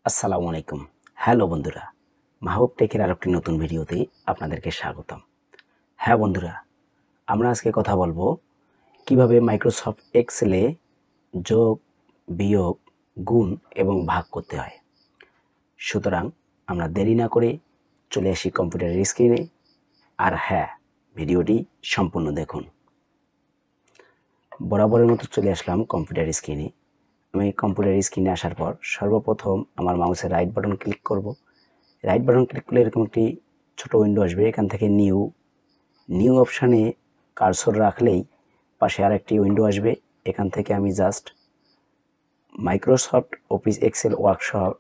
আসসালামু আলাইকুম। হ্যালো বন্ধুরা, মাহবুব টেকের আরেকটি নতুন ভিডিওতে আপনাদেরকে স্বাগতম। হ্যাঁ বন্ধুরা, আমরা আজকে কথা বলবো কিভাবে মাইক্রোসফট এক্সেলে যোগ, বিয়োগ, গুণ এবং ভাগ করতে হয়। সুতরাং আমরা দেরি না করে চলে আসি কম্পিউটারের স্ক্রিনে। আর হ্যাঁ, ভিডিওটি সম্পূর্ণ দেখুন। বরাবরের মতো চলে আসলাম কম্পিউটার স্ক্রিনে। আমি কম্পিউটার স্ক্রিনে আসার পর সর্বপ্রথম আমার মাউসের রাইট বাটন ক্লিক করব। রাইট বাটন ক্লিক করলে এরকম একটি ছোট উইন্ডো আসবে। এখান থেকে নিউ অপশানে কার্সর রাখলেই পাশে আরেকটি উইন্ডো আসবে। এখান থেকে আমি just Microsoft office Excel workshop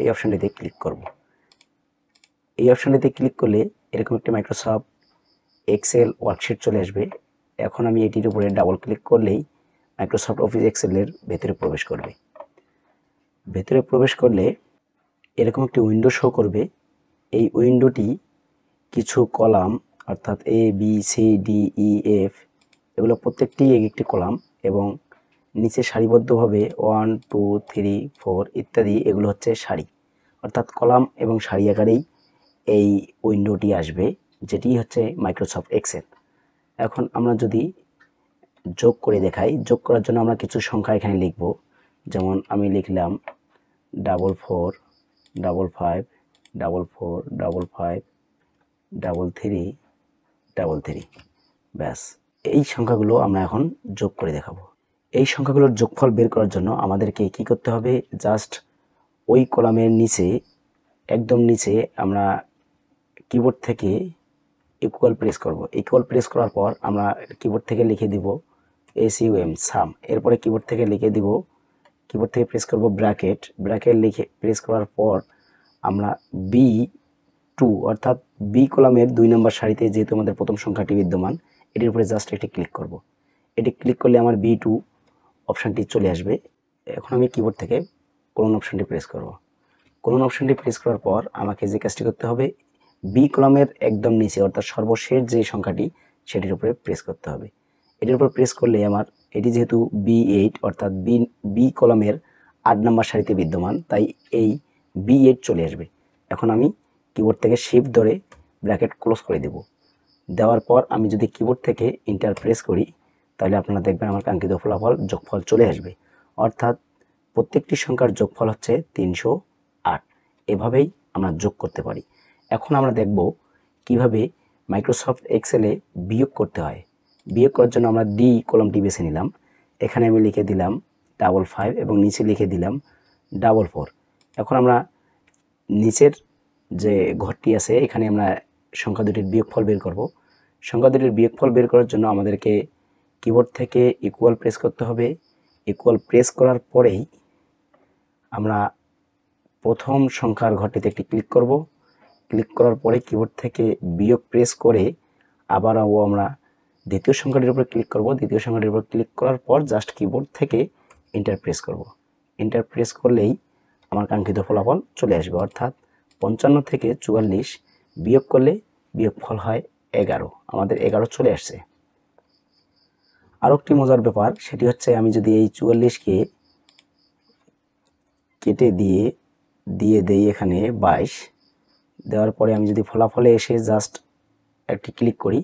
এই অপশানটিতে ক্লিক করব। এই অপশানটিতে ক্লিক করলে এরকম একটি মাইক্রোসফট এক্সেল ওয়ার্কশিট চলে আসবে। এখন আমি এটির উপরে ডাবল ক্লিক করলেই মাইক্রোসফট অফিস এক্সেলের ভেতরে প্রবেশ করবে। ভেতরে প্রবেশ করলে এরকম একটি উইন্ডো শো করবে। এই উইন্ডোটি কিছু কলাম অর্থাৎ A B C D E F এগুলো প্রত্যেকটি এক একটি কলাম এবং নিচে সারিবদ্ধভাবে 1 2 3 4 ইত্যাদি এগুলো হচ্ছে সারি, অর্থাৎ কলাম এবং সারি আকারেই এই উইন্ডোটি আসবে, যেটি হচ্ছে মাইক্রোসফট এক্সেল। এখন আমরা যদি যোগ করে দেখাই, যোগ করার জন্য আমরা কিছু সংখ্যা এখানে লিখব। যেমন আমি লিখলাম 4 4 5 4 4 5 3 3 ব্যাস। এই সংখ্যাগুলো আমরা এখন যোগ করে দেখাবো। এই সংখ্যাগুলোর যোগফল বের করার জন্য আমাদেরকে কি করতে হবে, জাস্ট ওই কলামের নিচে একদম নিচে আমরা কিবোর্ড থেকে ইকুয়াল প্রেস করব। ইকুয়াল প্রেস করার পর আমরা কিবোর্ড থেকে লিখে দিব SUM সাম। এরপরে কিবোর্ড থেকে প্রেস করব ব্র্যাকেট লিখে প্রেস করার পর আমরা B2 অর্থাৎ বি কলামের 2 নম্বর সারিতে যেহেতু আমাদের প্রথম সংখ্যাটি বিদ্যমান, এটির উপরে জাস্ট এটি ক্লিক করব। এটি ক্লিক করলে আমার B2 অপশানটি চলে আসবে। এখন আমি কিবোর্ড থেকে কোলন অপশানটি প্রেস করব। কোলন অপশানটি প্রেস করার পর আমাকে যে কাজটি করতে হবে, বি কলামের একদম নিচে অর্থাৎ সর্বশেষ যে সংখ্যাটি সেটির উপরে প্রেস করতে হবে। এটির উপর প্রেস করলে আমার এটি যেহেতু B8 অর্থাৎ বি কলামের 8 নম্বর সারিতে বিদ্যমান, তাই এই B8 চলে আসবে। এখন আমি কিবোর্ড থেকে শিফট ধরে ব্র্যাকেট ক্লোজ করে দেব। দেওয়ার পর আমি যদি কিবোর্ড থেকে এন্টার প্রেস করি, তাহলে আপনারা দেখবেন আমার কাঙ্ক্ষিত ফলাফল যোগফল চলে আসবে। অর্থাৎ প্রত্যেকটি সংখ্যার যোগফল হচ্ছে 308। এভাবেই আমরা যোগ করতে পারি। এখন আমরা দেখব কিভাবে মাইক্রোসফট এক্সেলে বিয়োগ করতে হয়। বিয়োগ করার জন্য আমরা ডি কলামটি বেছে নিলাম। এখানে আমি লিখে দিলাম 55 এবং নিচে লিখে দিলাম 44। এখন আমরা নিচের যে ঘরটি আছে এখানে আমরা সংখ্যা দুটির বিয়োগফল বের করব। সংখ্যা দুটির বিয়োগফল বের করার জন্য আমাদেরকে কিবোর্ড থেকে ইকুয়াল প্রেস করতে হবে। ইকুয়াল প্রেস করার পরেই আমরা প্রথম সংখ্যার ঘরটিতে একটি ক্লিক করব। ক্লিক করার পরে কিবোর্ড থেকে বিয়োগ প্রেস করে আবারও আমরা দ্বিতীয় সংখ্যাটির উপর ক্লিক করব। দ্বিতীয় সংখ্যাটির উপর ক্লিক করার পর জাস্ট কিবোর্ড থেকে এন্টার প্রেস করব। এন্টার প্রেস করলেই আমার কাঙ্ক্ষিত ফলাফল চলে আসবে। অর্থাৎ 55 থেকে 44 বিয়োগ করলে বিয়োগফল হয় 11। আমাদের 11 চলে আসছে। আরও একটি মজার ব্যাপার, সেটি হচ্ছে আমি যদি এই 44কে কেটে দিয়ে দেই এখানে 22, দেওয়ার পরে আমি যদি ফলাফলে এসে জাস্ট একটি ক্লিক করি,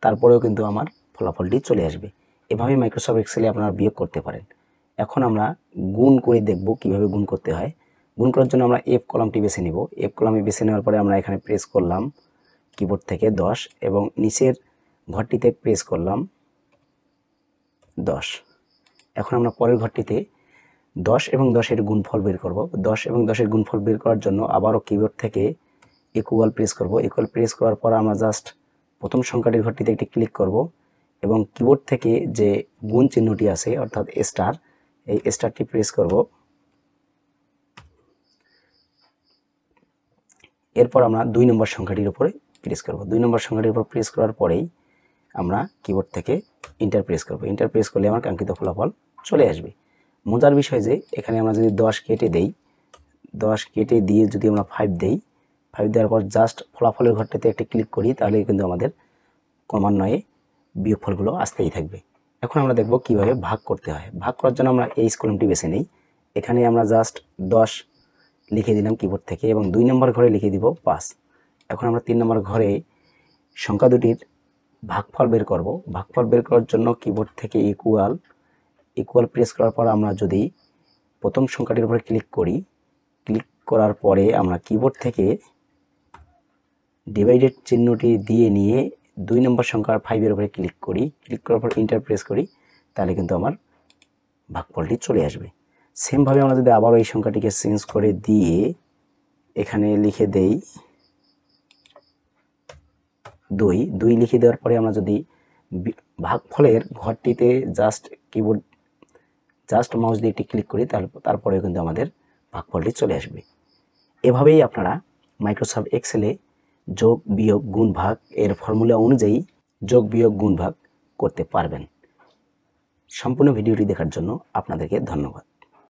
তারপরেও কিন্তু আমার ফলাফলটি চলে আসবে। এভাবে মাইক্রোসফট এক্সেলে আপনারা বিয়োগ করতে পারেন। এখন আমরা গুণ করে দেখব কিভাবে গুণ করতে হয়। গুণ করার জন্য আমরা এফ কলামটি বেছে নিব। এফ কলামে বেছে নেওয়ার পরে আমরা এখানে প্রেস করলাম কিবোর্ড থেকে 10 এবং নিচের ঘরটিতে প্রেস করলাম 10। এখন আমরা পরের ঘরটিতে 10 এবং 10-এর গুণফল বের করব। 10 এবং 10-এর গুণফল বের করার জন্য আবারও কিবোর্ড থেকে ইকুয়াল প্রেস করব। ইকুয়াল প্রেস করার পর আমরা জাস্ট প্রথম সংখ্যাটির ঘরটিতে একটি ক্লিক করব এবং কিবোর্ড থেকে যে গুণ চিহ্নটি আছে অর্থাৎ স্টার, এই স্টারটি প্রেস করব। এরপর আমরা 2 নম্বর সংখ্যাটির উপরে প্রেস করব। 2 নম্বর সংখ্যাটির উপর প্রেস করার পরেই আমরা কিবোর্ড থেকে এন্টার প্রেস করব। এন্টার প্রেস করলে আমার কাঙ্ক্ষিত ফলাফল চলে আসবে। মজার বিষয় যে এখানে আমরা যদি 10 কেটে দেই, 10 কেটে দিয়ে যদি আমরা 5 দেই, 5 দেওয়ার পর জাস্ট ফলাফলের ঘরটাতে একটি ক্লিক করি, তাহলে কিন্তু আমাদের ক্রমান্বয়ে বিয়োগফলগুলো আসতেই থাকবে। এখন আমরা দেখব কিভাবে ভাগ করতে হয়। ভাগ করার জন্য আমরা এই কলামটি বেছে নেই। এখানে আমরা জাস্ট 10 লিখে দিলাম কিবোর্ড থেকে এবং 2 নম্বর ঘরে লিখে দিব 5। এখন আমরা 3 নম্বর ঘরে সংখ্যা দুটির ভাগফল বের করব। ভাগফল বের করার জন্য কিবোর্ড থেকে ইকুয়াল প্রেস করার পর আমরা যদি প্রথম সংখ্যাটির উপরে ক্লিক করি, ক্লিক করার পরে আমরা কিবোর্ড থেকে ডিভাইডেড চিহ্নটি দিয়ে নিয়ে 2 নম্বর সংখ্যার 5 এর উপরে ক্লিক করি, ক্লিক করার পর এন্টার প্রেস করি, তাহলে কিন্তু আমার ভাগফলটি চলে আসবে। সেমভাবে আমরা যদি আবার এই সংখ্যাটিকে চেঞ্জ করে দিয়ে এখানে লিখে দেই 2 লিখে দেওয়ার পরে আমরা যদি ভাগফলের ঘরটিতে জাস্ট মাউস দিয়ে একটি ক্লিক করি, তারপরে কিন্তু আমাদের ভাগফলটি চলে আসবে। এভাবেই আপনারা মাইক্রোসফট এক্সেলে যোগ বিয়োগ গুণ ভাগ এর ফর্মুলা অনুযায়ী যোগ বিয়োগ গুণ ভাগ করতে পারবেন। সম্পূর্ণ ভিডিওটি দেখার জন্য আপনাদেরকে ধন্যবাদ।